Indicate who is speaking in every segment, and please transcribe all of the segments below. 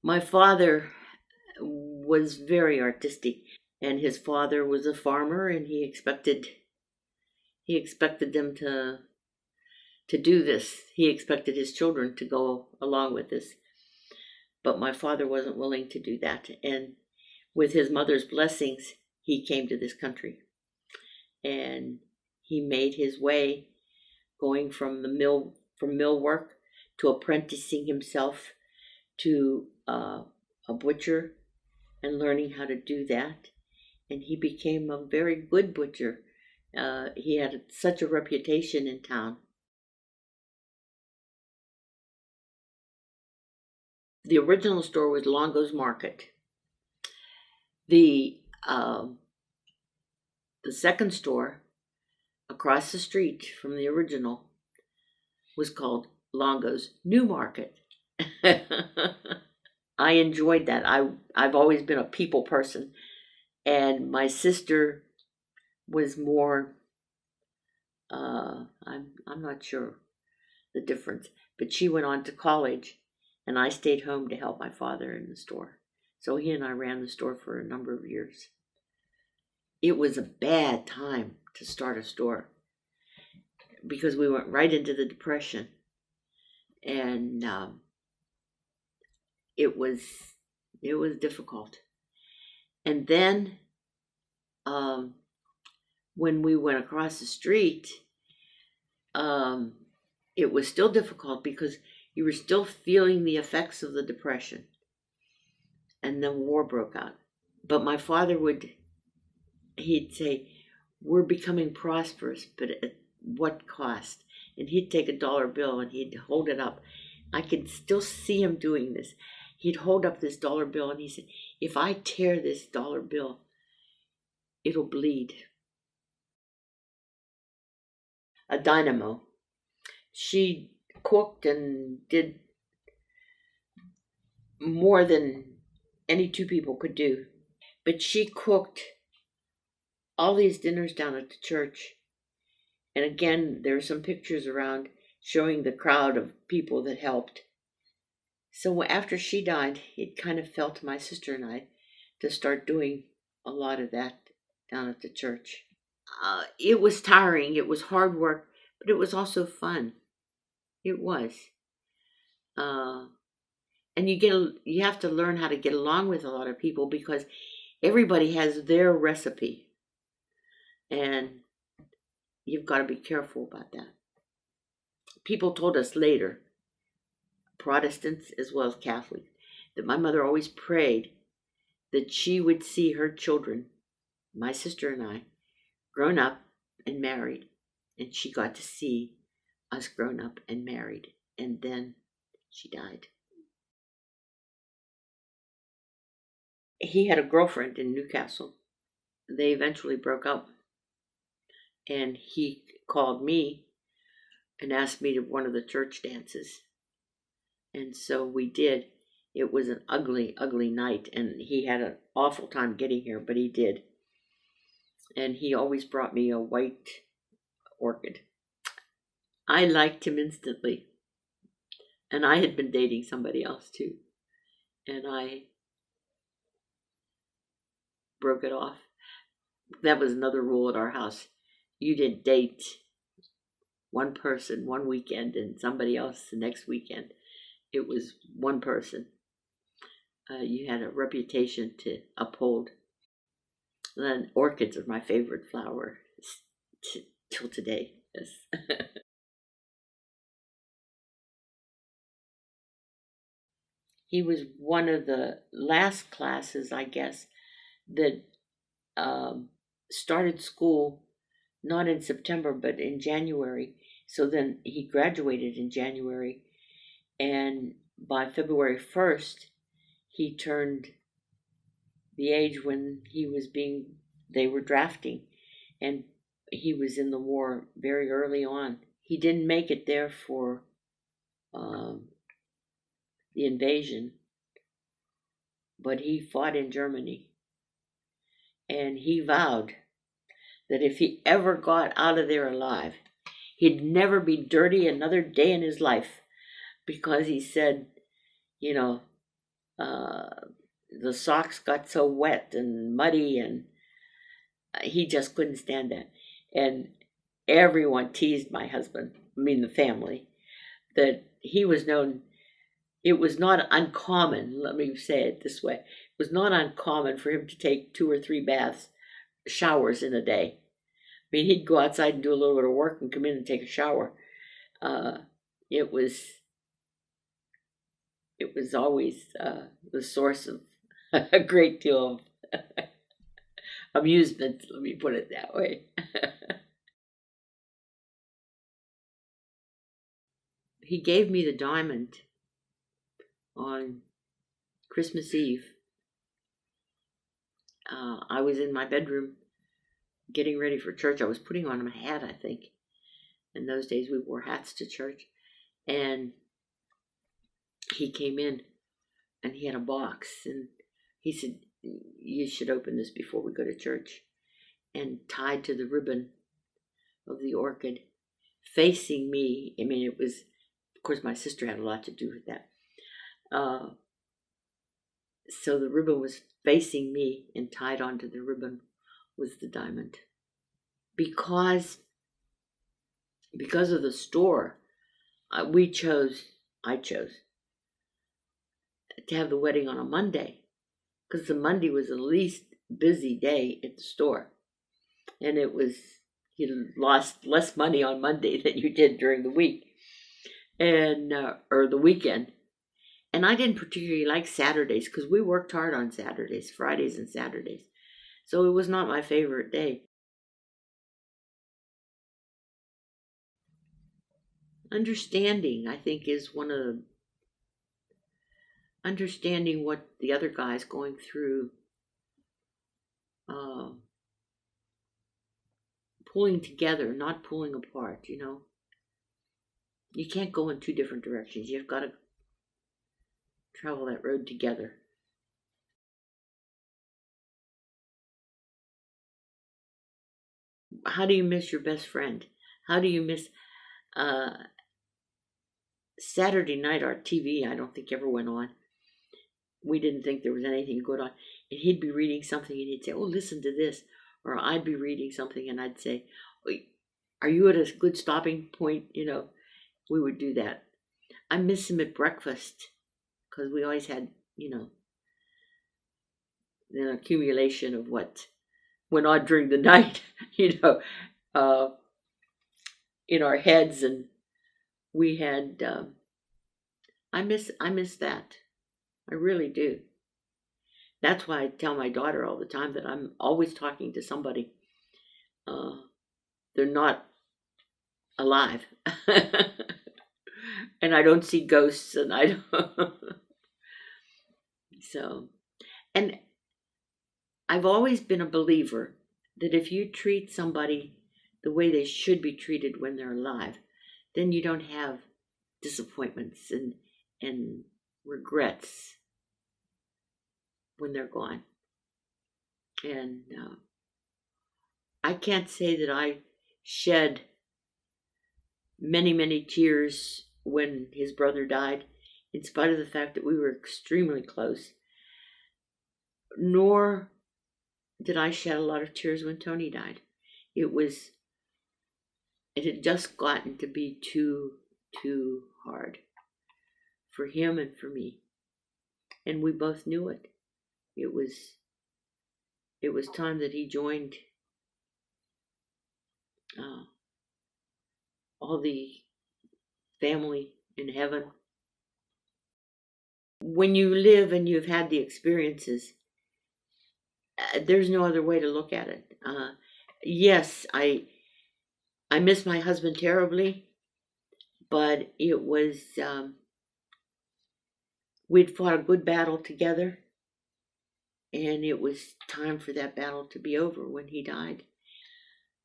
Speaker 1: My father was very artistic, and his father was a farmer, and he expected them to do this. He expected his children to go along with this, but my father wasn't willing to do that. And with his mother's blessings, he came to this country, and he made his way, going from mill work to apprenticing himself to a butcher and learning how to do that. And he became a very good butcher. He had such a reputation in town. The original store was Longo's Market. The um, the second store across the street from the original was called Longo's New Market. I enjoyed that. I've always been a people person, and my sister was more. I'm not sure the difference, but she went on to college, and I stayed home to help my father in the store. So he and I ran the store for a number of years. It was a bad time to start a store because we went right into the Depression, and it was it was difficult. And then um, when we went across the street, um, it was still difficult because you were still feeling the effects of the Depression, and then war broke out. But my father he'd say, "We're becoming prosperous, but at what cost?" And he'd take a dollar bill and he'd hold it up. I can still see him doing this. He'd hold up this dollar bill and he said, "If I tear this dollar bill, it'll bleed." A dynamo. She cooked and did more than any two people could do. But she cooked all these dinners down at the church. And again, there are some pictures around showing the crowd of people that helped. So after she died, it kind of fell to my sister and I to start doing a lot of that down at the church. It was tiring, it was hard work, but it was also fun. It was. Uh, and you have to learn how to get along with a lot of people because everybody has their recipe, and you've got to be careful about that. People told us later, Protestants as well as Catholics, that my mother always prayed that she would see her children, my sister and I, grown up and married, and she got to see us grown up and married, and then she died. He had a girlfriend in Newcastle. They eventually broke up, and he called me and asked me to one of the church dances. And so we did. It was an ugly, ugly night, and he had an awful time getting here, but he did. And he always brought me a white orchid. I liked him instantly. And I had been dating somebody else too. And I broke it off. That was another rule at our house. You didn't date one person one weekend and somebody else the next weekend. It was one person. You had a reputation to uphold. And orchids are my favorite flower till today. Yes. He was one of the last classes, I guess, that started school not in September but in January. So then he graduated in January, and by February 1st, he turned the age when they were drafting, and he was in the war very early on. He didn't make it there for um, the invasion, but he fought in Germany, and he vowed that if he ever got out of there alive, he'd never be dirty another day in his life, because he said, you know, The socks got so wet and muddy, and he just couldn't stand that. And everyone teased my husband, I mean the family, that he was known. It was not uncommon, let me say it this way, it was not uncommon for him to take 2 or 3 showers in a day. I mean, he'd go outside and do a little bit of work and come in and take a shower. Uh, it was it was always the source of a great deal of amusement. Let me put it that way. He gave me the diamond on Christmas Eve. I was in my bedroom getting ready for church. I was putting on a hat, I think. In those days, we wore hats to church. And he came in and he had a box. And he said, "You should open this before we go to church." And tied to the ribbon of the orchid, facing me. I mean, it was, of course, my sister had a lot to do with that. So the ribbon was facing me, and tied onto the ribbon was the diamond. Because of the store, I chose to have the wedding on a Monday, because the Monday was the least busy day at the store, and it was, you lost less money on Monday than you did during the week, and or the weekend. And I didn't particularly like Saturdays because we worked hard on Saturdays, Fridays and Saturdays. So it was not my favorite day. Understanding, I think, is one of the, understanding what the other guy's going through, uh, pulling together, not pulling apart, you know. You can't go in 2 different directions. You've got to travel that road together. How do you miss your best friend? How do you miss uh, Saturday night? Our TV, I don't think ever went on. We didn't think there was anything good on. And he'd be reading something and he'd say, "Oh, listen to this." Or I'd be reading something and I'd say, "Oh, are you at a good stopping point?" You know, we would do that. I miss him at breakfast because we always had, you know, an accumulation of what went on during the night, you know, uh, in our heads. And we had, I miss that. I really do. That's why I tell my daughter all the time that I'm always talking to somebody. Uh, they're not alive. And I don't see ghosts, and I don't. So, and I've always been a believer that if you treat somebody the way they should be treated when they're alive, then you don't have disappointments and regrets when they're gone. And I can't say that I shed many, many tears when his brother died, in spite of the fact that we were extremely close. Nor did I shed a lot of tears when Tony died. It had just gotten to be too hard for him and for me. And we both knew it. It was time that he joined all the family in heaven. When you live and you've had the experiences, there's no other way to look at it. Yes, I miss my husband terribly, but it was, we'd fought a good battle together, and it was time for that battle to be over when he died.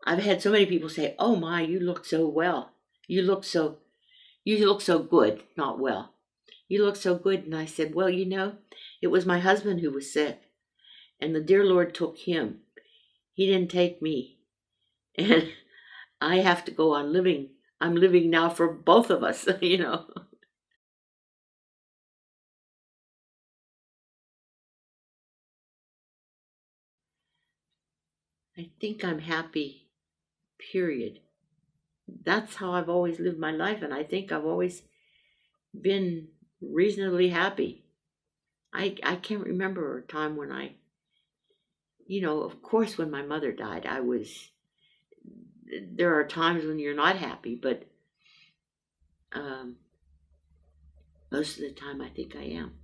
Speaker 1: I've had so many people say, "Oh my, you look so well. You look so good, not well. You look so good." And I said, "Well, you know, it was my husband who was sick, and the dear Lord took him. He didn't take me. And I have to go on living. I'm living now for both of us, you know." I think I'm happy, period. That's how I've always lived my life, and I think I've always been reasonably happy. I can't remember a time when of course, when my mother died, there are times when you're not happy, but um, most of the time I think I am.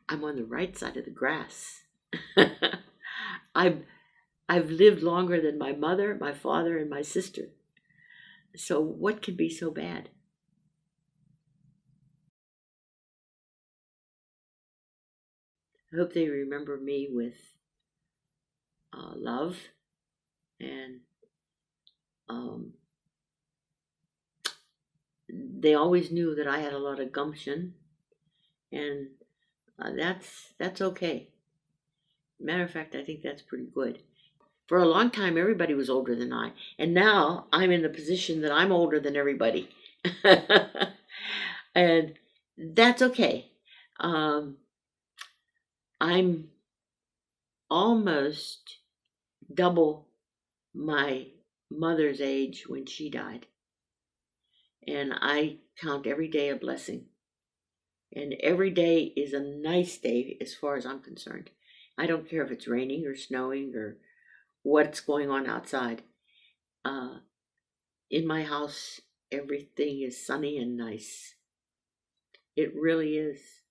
Speaker 1: I'm on the right side of the grass. I've, I've lived longer than my mother, my father, and my sister. So what can be so bad? I hope they remember me with love and um, they always knew that I had a lot of gumption, and that's okay. Matter of fact, I think that's pretty good. For a long time, everybody was older than I, and now I'm in the position that I'm older than everybody, and that's okay. Um, I'm almost double my mother's age when she died, and I count every day a blessing. And every day is a nice day as far as I'm concerned. I don't care if it's raining or snowing or what's going on outside. Uh, in my house, everything is sunny and nice. It really is.